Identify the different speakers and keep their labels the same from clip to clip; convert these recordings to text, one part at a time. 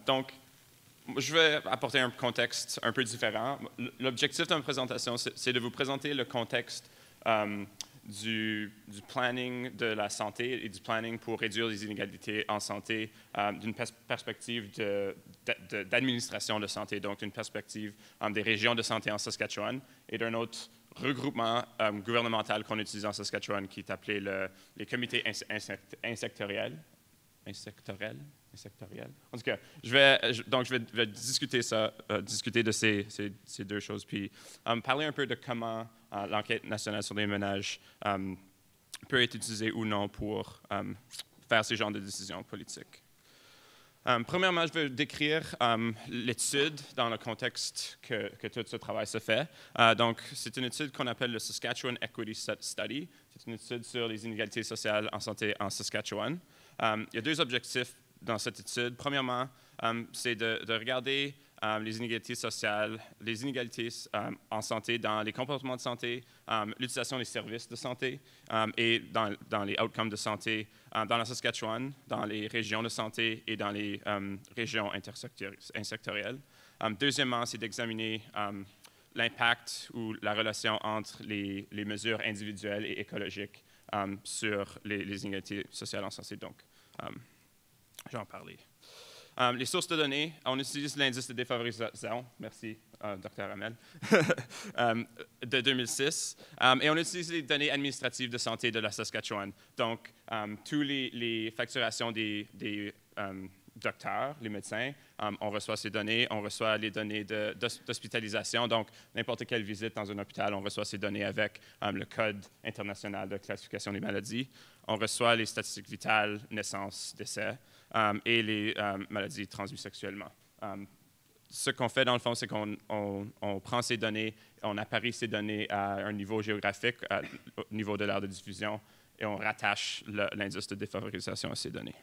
Speaker 1: Donc, je vais apporter un contexte un peu différent. L'objectif de ma présentation, c'est de vous présenter le contexte du planning de la santé et du planning pour réduire les inégalités en santé d'une perspective d'administration de santé, donc d'une perspective des régions de santé en Saskatchewan et d'un autre regroupement gouvernemental qu'on utilise en Saskatchewan qui est appelé les comités insectoriels. En tout cas, je vais discuter de ces deux choses, puis parler un peu de comment l'enquête nationale sur les ménages peut être utilisée ou non pour faire ce genre de décisions politiques. Premièrement, je vais décrire l'étude dans le contexte que tout ce travail se fait. Donc, c'est une étude qu'on appelle le Saskatchewan Equity Study. C'est une étude sur les inégalités sociales en santé en Saskatchewan. Il y a deux objectifs dans cette étude. Premièrement, c'est de regarder les inégalités sociales, les inégalités en santé dans les comportements de santé, l'utilisation des services de santé et dans les outcomes de santé dans la Saskatchewan, dans les régions de santé et dans les régions insectorielles. Deuxièmement, c'est d'examiner l'impact ou la relation entre les mesures individuelles et écologiques sur les inégalités sociales en santé. Donc, je vais en parler. Les sources de données, on utilise l'indice de défavorisation, merci Dr. Hamel, de 2006, et on utilise les données administratives de santé de la Saskatchewan. Donc, toutes les facturations des docteurs, les médecins, on reçoit ces données, on reçoit les données d'hospitalisation, donc n'importe quelle visite dans un hôpital, on reçoit ces données avec le Code international de classification des maladies. On reçoit les statistiques vitales, naissance, décès, et les maladies transmises sexuellement. Ce qu'on fait dans le fond, c'est qu'on prend ces données, on apparie ces données à un niveau géographique, au niveau de l'aire de diffusion, et on rattache l'indice de défavorisation à ces données.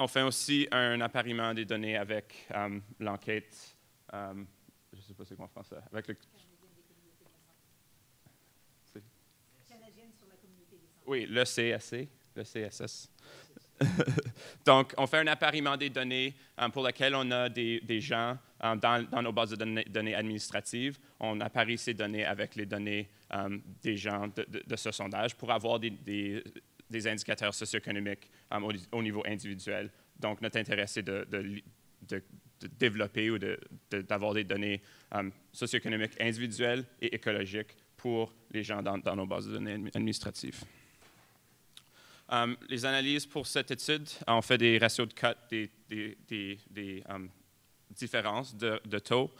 Speaker 1: On fait aussi un appariement des données avec l'enquête, je ne sais pas c'est quoi en français, avec le... Canadienne sur la communauté des santé. Oui, le CSC, le CSS. Donc, on fait un appariement des données pour lesquelles on a des gens dans nos bases de données administratives. On apparie ces données avec les données des gens de ce sondage pour avoir des indicateurs socio-économiques au niveau individuel. Donc, notre intérêt, c'est de développer ou d'avoir des données socio-économiques individuelles et écologiques pour les gens dans nos bases de données administratives. Les analyses pour cette étude, on fait des ratios de cut, des différences de taux,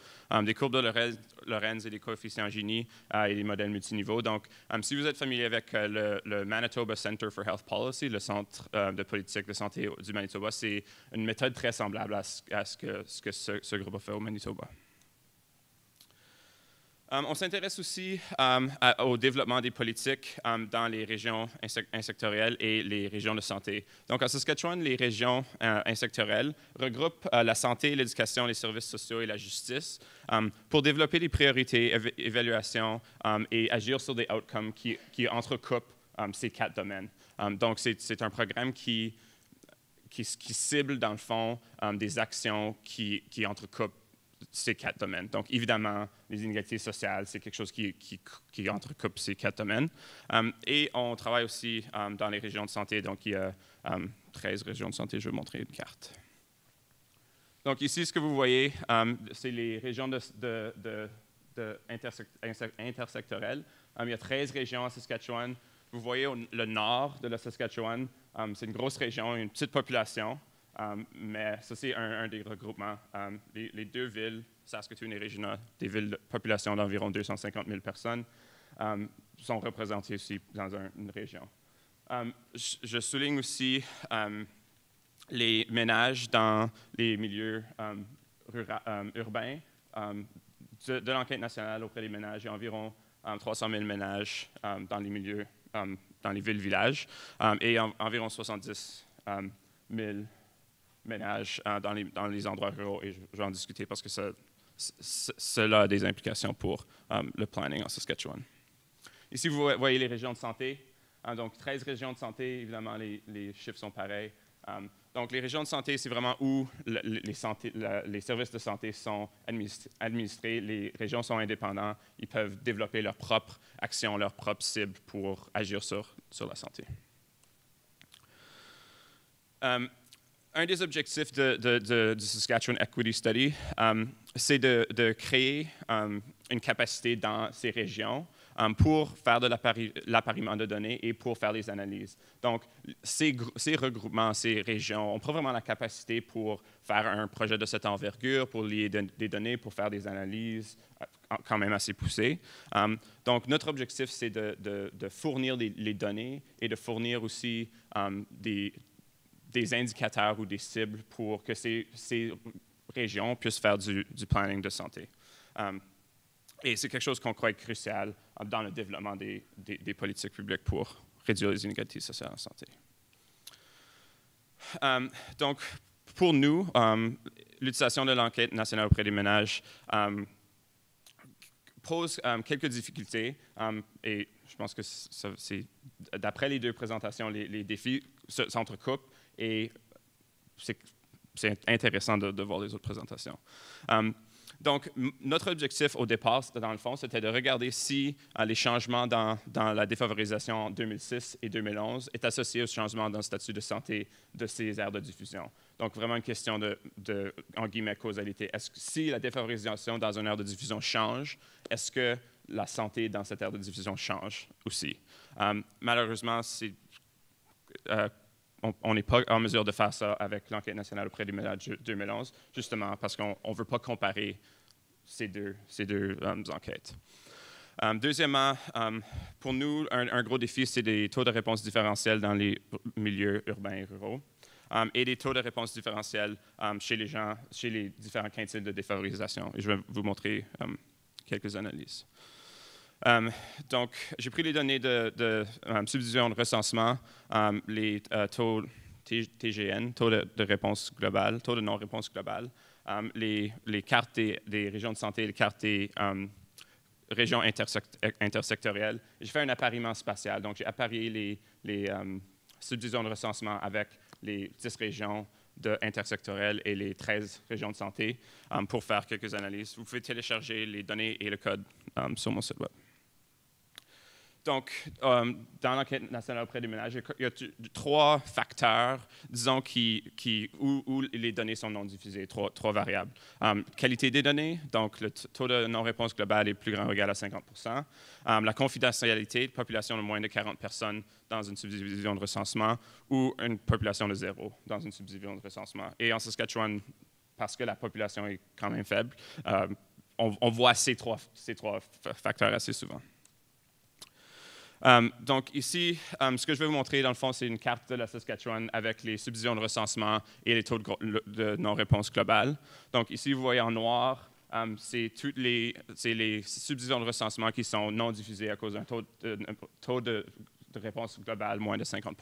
Speaker 1: des courbes de Lorenz et des coefficients Gini et des modèles multiniveaux. Donc, si vous êtes familier avec le Manitoba Center for Health Policy, le centre de politique de santé du Manitoba, c'est une méthode très semblable à ce que ce groupe a fait au Manitoba. On s'intéresse aussi au développement des politiques dans les régions insectorielles et les régions de santé. Donc, en Saskatchewan, les régions insectorielles regroupent la santé, l'éducation, les services sociaux et la justice pour développer des priorités, évaluations et agir sur des outcomes qui entrecoupent ces quatre domaines. Donc, c'est un programme qui cible, dans le fond, des actions qui entrecoupent ces quatre domaines. Donc, évidemment, les inégalités sociales, c'est quelque chose qui entrecoupe ces quatre domaines. Et on travaille aussi dans les régions de santé. Donc, il y a 13 régions de santé. Je vais vous montrer une carte. Donc, ici, ce que vous voyez, c'est les régions intersectorielles. Il y a 13 régions à Saskatchewan. Vous voyez le nord de la Saskatchewan, c'est une grosse région, une petite population. Mais ça, c'est un des regroupements. Les deux villes, Saskatoon et Regina, des villes de population d'environ 250 000 personnes, sont représentées aussi dans une région. Je souligne aussi les ménages dans les milieux urbains. De l'enquête nationale auprès des ménages, il y a environ 300 000 ménages dans les milieux, dans les villes-villages, et environ 70 000 ménages dans les endroits ruraux, et je vais en discuter parce que cela a des implications pour le planning en Saskatchewan. Ici, vous voyez les régions de santé. Donc, 13 régions de santé, évidemment, les chiffres sont pareils. Donc, les régions de santé, c'est vraiment où les services de santé sont administrés. Les régions sont indépendantes. Ils peuvent développer leurs propres actions, leurs propres cibles pour agir sur la santé. Un des objectifs du Saskatchewan Equity Study, c'est de créer une capacité dans ces régions pour faire de l'appariement de données et pour faire des analyses. Donc, ces regroupements, ces régions ont pas vraiment la capacité pour faire un projet de cette envergure, pour lier des données, pour faire des analyses quand même assez poussées. Donc, notre objectif, c'est de fournir les données et de fournir aussi des indicateurs ou des cibles pour que ces régions puissent faire du planning de santé. Et c'est quelque chose qu'on croit être crucial dans le développement des politiques publiques pour réduire les inégalités sociales en santé. Donc, pour nous, l'utilisation de l'enquête nationale auprès des ménages pose quelques difficultés et je pense que c'est d'après les deux présentations, les défis s'entrecoupent et c'est intéressant de voir les autres présentations. Donc, notre objectif au départ, dans le fond, c'était de regarder si les changements dans la défavorisation en 2006 et 2011 est associés aux changements dans le statut de santé de ces aires de diffusion. Donc, vraiment une question de en guillemets, causalité. Si la défavorisation dans une aire de diffusion change, est-ce que la santé dans cette aire de diffusion change aussi? Malheureusement, on n'est pas en mesure de faire ça avec l'enquête nationale auprès des ménages 2011, justement parce qu'on ne veut pas comparer ces deux enquêtes. Deuxièmement, pour nous, un gros défi, c'est des taux de réponse différentiels dans les milieux urbains et ruraux et des taux de réponse différentiels chez les différents quintiles de défavorisation. Et je vais vous montrer quelques analyses. Donc, j'ai pris les données de subdivision de recensement, les taux TGN, taux de réponse globale, taux de non-réponse globale, les cartes des régions de santé, les cartes des régions intersectorielles. J'ai fait un appariement spatial. Donc, j'ai apparié les subdivisions de recensement avec les 10 régions intersectorielles et les 13 régions de santé pour faire quelques analyses. Vous pouvez télécharger les données et le code sur mon site web. Donc, dans l'enquête nationale auprès des ménages, il y a 3 facteurs, disons, où les données sont non diffusées, 3 variables. Qualité des données, donc le taux de non-réponse globale est plus grand ou égal à 50 la confidentialité, population de moins de 40 personnes dans une subdivision de recensement, ou une population de 0 dans une subdivision de recensement. Et en Saskatchewan, parce que la population est quand même faible, on voit ces trois facteurs assez souvent. Donc ici, ce que je vais vous montrer, dans le fond, c'est une carte de la Saskatchewan avec les subdivisions de recensement et les taux de non-réponse globale. Donc ici, vous voyez en noir, c'est les subdivisions de recensement qui sont non diffusées à cause d'un taux de réponse globale moins de 50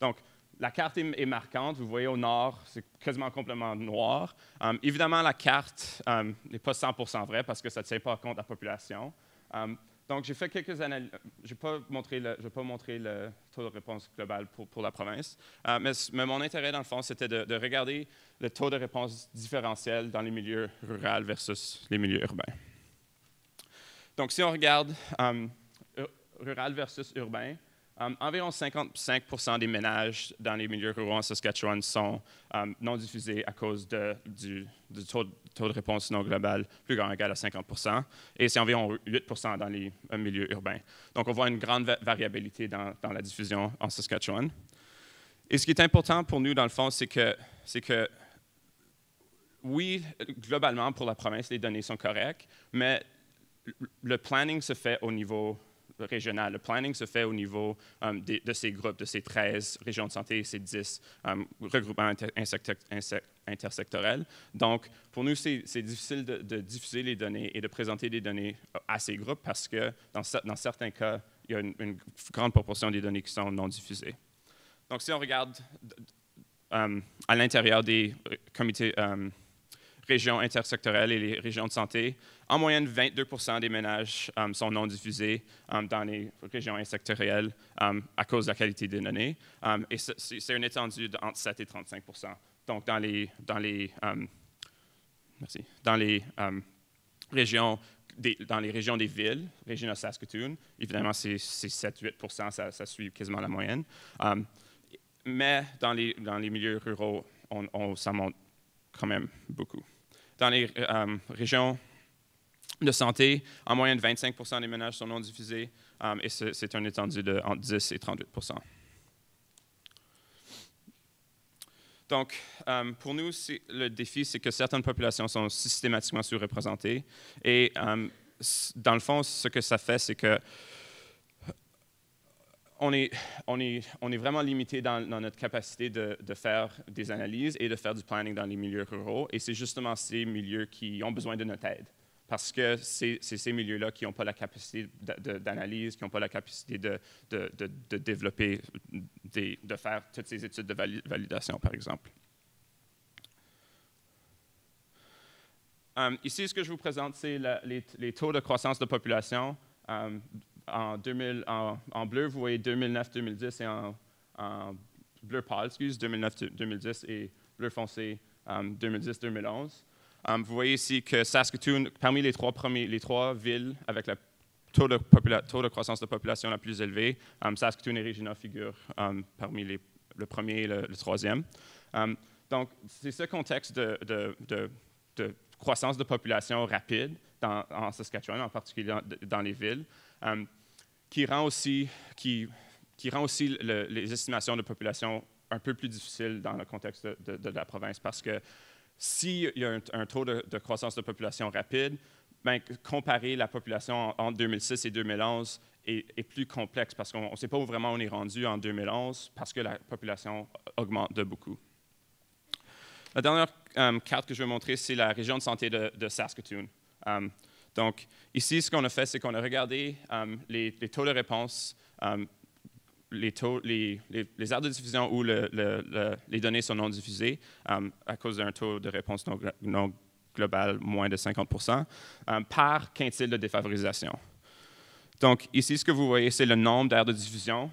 Speaker 1: Donc, la carte est marquante. Vous voyez au nord, c'est quasiment complètement noir. Évidemment, la carte n'est pas 100% vraie parce que ça ne tient pas compte de la population. Donc, j'ai fait quelques analyses. Je ne vais pas montrer le taux de réponse global pour la province, mais mon intérêt, dans le fond, c'était de regarder le taux de réponse différentiel dans les milieux ruraux versus les milieux urbains. Donc, si on regarde rural versus urbain, environ 55% des ménages dans les milieux ruraux en Saskatchewan sont non diffusés à cause du taux de réponse non global plus grand ou égal à 50%, et c'est environ 8% dans les milieux urbains. Donc, on voit une grande variabilité dans la diffusion en Saskatchewan. Et ce qui est important pour nous, dans le fond, c'est que oui, globalement, pour la province, les données sont correctes, mais le planning se fait au niveau régional. Le planning se fait au niveau de ces groupes, de ces 13 régions de santé, ces 10 regroupements intersectoriels. Donc, pour nous, c'est difficile de diffuser les données et de présenter des données à ces groupes parce que, dans certains cas, il y a une grande proportion des données qui sont non diffusées. Donc, si on regarde à l'intérieur des comités régions intersectorielles et les régions de santé, en moyenne, 22 des ménages sont non diffusés dans les régions intersectorielles à cause de la qualité des données. Et c'est une étendue entre 7 et 35 Donc, dans les régions des villes, région de Saskatoon, évidemment, c'est 7-8 ça suit quasiment la moyenne. Mais dans les milieux ruraux, ça monte quand même beaucoup. Dans les régions de santé, en moyenne, 25 des ménages sont non diffusés et c'est une étendue de entre 10 et 38 Donc, pour nous, le défi, c'est que certaines populations sont systématiquement sous-représentées. Et dans le fond, ce que ça fait, c'est que on est vraiment limité dans notre capacité de faire des analyses et de faire du planning dans les milieux ruraux. Et c'est justement ces milieux qui ont besoin de notre aide. Parce que c'est ces milieux-là qui n'ont pas la capacité d'analyse, qui n'ont pas la capacité de développer, de faire toutes ces études de validation, par exemple. Ici, ce que je vous présente, c'est les taux de croissance de population. En bleu, vous voyez 2009-2010 et en bleu pâle, 2009-2010 et bleu foncé 2010-2011. Vous voyez ici que Saskatoon, parmi les trois villes avec le taux de croissance de population la plus élevée, Saskatoon et Regina figurent parmi le premier et le troisième. Donc, c'est ce contexte de croissance de population rapide en Saskatchewan, en particulier dans les villes, qui rend aussi les estimations de population un peu plus difficiles dans le contexte de la province, parce que s'il y a un taux de croissance de population rapide, comparer la population entre 2006 et 2011 est plus complexe, parce qu'on ne sait pas où vraiment on est rendu en 2011, parce que la population augmente de beaucoup. La dernière carte que je vais montrer, c'est la région de santé de Saskatoon. Donc, ici, ce qu'on a fait, c'est qu'on a regardé les taux de réponse, les aires de diffusion où les données sont non diffusées à cause d'un taux de réponse non global moins de 50 par quintile de défavorisation. Donc, ici, ce que vous voyez, c'est le nombre d'aires de diffusion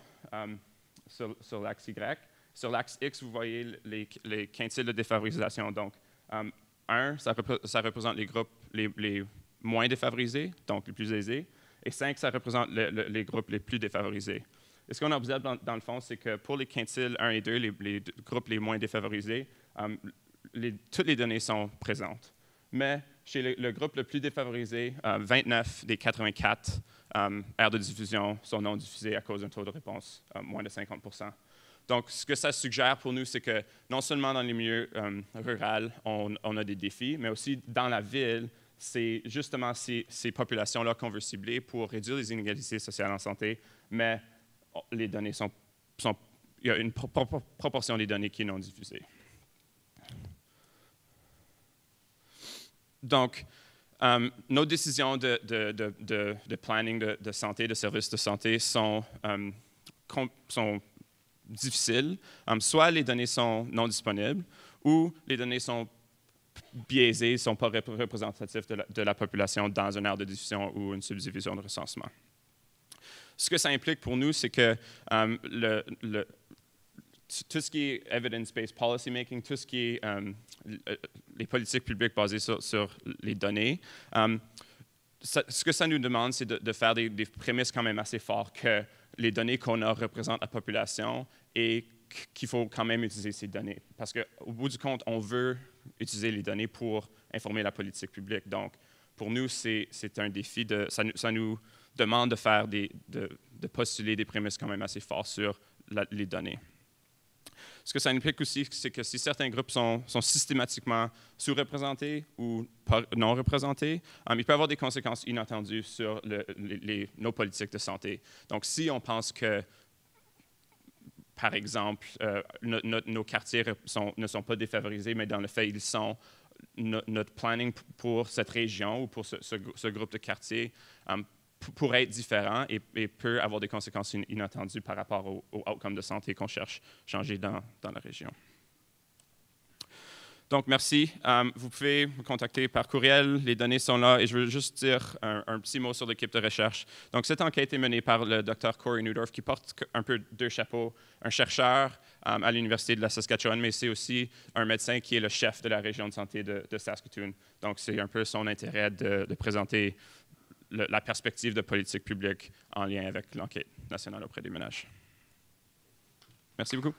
Speaker 1: sur l'axe Y. Sur l'axe X, vous voyez les quintiles de défavorisation. Donc, 1, ça représente les groupes les moins défavorisés, donc les plus aisés, et 5, ça représente les groupes les plus défavorisés. Et ce qu'on observe dans le fond, c'est que pour les quintiles 1 et 2, les groupes les moins défavorisés, toutes les données sont présentes. Mais chez le groupe le plus défavorisé, 29 des 84 aires de diffusion sont non diffusées à cause d'un taux de réponse moins de 50 Donc, ce que ça suggère pour nous, c'est que non seulement dans les milieux ruraux, on a des défis, mais aussi dans la ville, c'est justement ces populations-là qu'on veut cibler pour réduire les inégalités sociales en santé, mais les données il y a une proportion des données qui est non diffusée. Donc, nos décisions de planning de santé, de services de santé sont difficiles. Soit les données sont non disponibles, ou les données sont biaisées, ne sont pas représentatives de la population dans une aire de diffusion ou une subdivision de recensement. Ce que ça implique pour nous, c'est que tout ce qui est evidence-based policy making, tout ce qui est les politiques publiques basées sur les données, ce que ça nous demande, c'est de faire des prémices quand même assez fortes que les données qu'on a représentent la population et qu'il faut quand même utiliser ces données. Parce qu'au bout du compte, on veut utiliser les données pour informer la politique publique. Donc, pour nous, c'est un défi. Ça nous demande de postuler des prémices quand même assez fortes sur les données. Ce que ça implique aussi, c'est que si certains groupes sont systématiquement sous-représentés ou non représentés, il peut y avoir des conséquences inattendues sur nos politiques de santé. Donc, si on pense que, par exemple, nos quartiers ne sont pas défavorisés, mais dans le fait, ils sont, notre planning pour cette région ou pour ce groupe de quartiers pourrait être différent et peut avoir des conséquences inattendues par rapport au outcome de santé qu'on cherche à changer dans la région. Donc, merci. Vous pouvez me contacter par courriel. Les données sont là. Et je veux juste dire un petit mot sur l'équipe de recherche. Donc, cette enquête est menée par le Dr. Corey Neudorf, qui porte un peu deux chapeaux. Un chercheur à l'Université de la Saskatchewan, mais c'est aussi un médecin qui est le chef de la région de santé de Saskatoon. Donc, c'est un peu son intérêt de présenter la perspective de politique publique en lien avec l'enquête nationale auprès des ménages. Merci beaucoup.